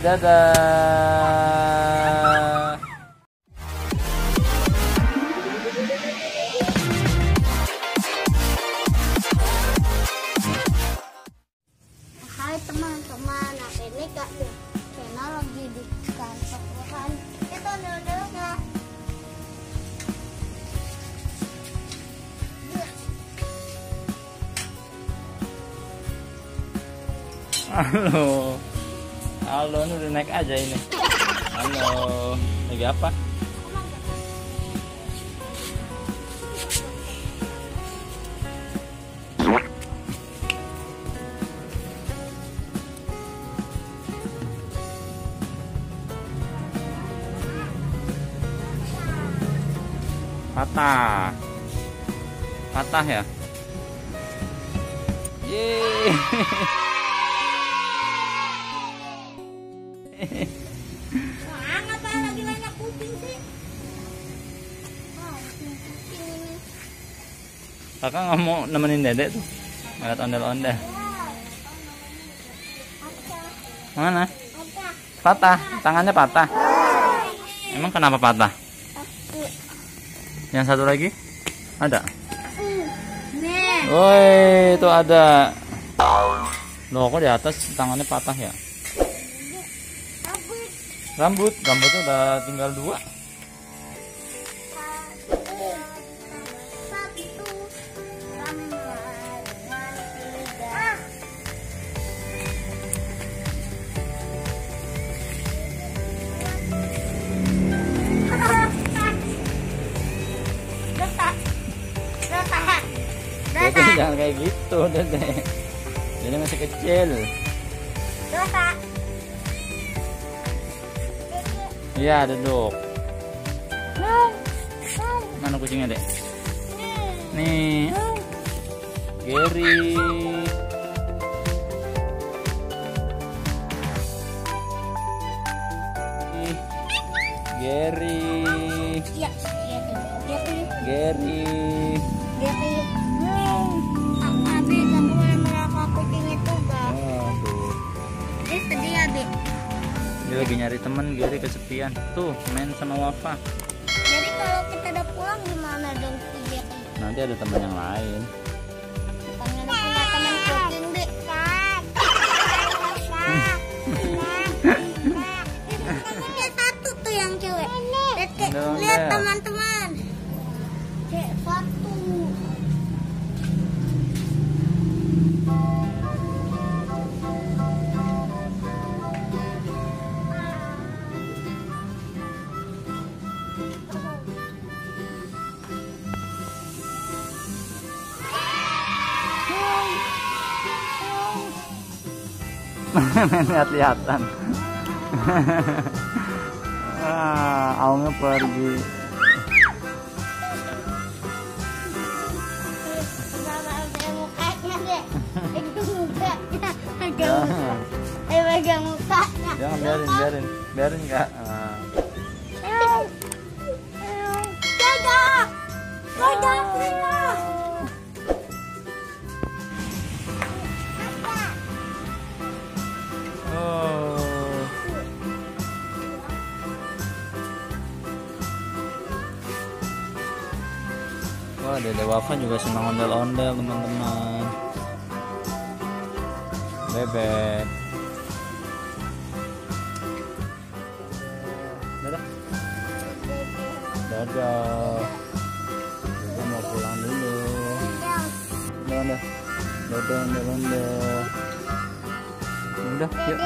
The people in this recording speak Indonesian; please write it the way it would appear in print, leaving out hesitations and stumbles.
dadah. Hai teman-teman, nah ini Kak Kena lagi di kantor kan. Kita duduk ya. Halo. Halo, ini udah naik aja ini. Halo. Lagi apa? Patah. Patah ya? Yeay. Ngapa lagi banyak kucing sih? Kucing ini. Kakak nggak mau nemenin dedek tuh. Ngeliat ondel-ondel. Mana? Patah. Tangannya patah. Emang kenapa patah? Yang satu lagi? Ada? Nih. Woi, itu ada. Loh, kok di atas tangannya patah ya? Rambutnya udah tinggal 2. Dede jangan kayak gitu, Dede. Dede masih kecil. Iya, duduk. Mana kucingnya, Dek? Nih. Gary. Gary. Iya, Gary. Abi, kamu boleh melakar kucing itu gak? Aduh. Dia sedih ya, Bi. Dia lagi nyari temen, Gary kesepian. Tuh, main sama Wafa. Jadi kalau kita udah pulang gimana dong dia? Nanti ada teman yang lain. Bukannya udah punya teman kucing, Bi? Punya satu tuh yang cewek. Lihat teman-teman. Cek satu. Lihat-lihatan. Aungnya pergi. Mukanya deh. Pegang mukanya. Pegang mukanya. Jangan, biarin Kak. Jaga. Oh. Wah, Dede Wafa juga senang ondel-ondel, teman-teman. Bebek. Dadah. Dadah. Kita mau pulang dulu. Dadah. Udah, yuk.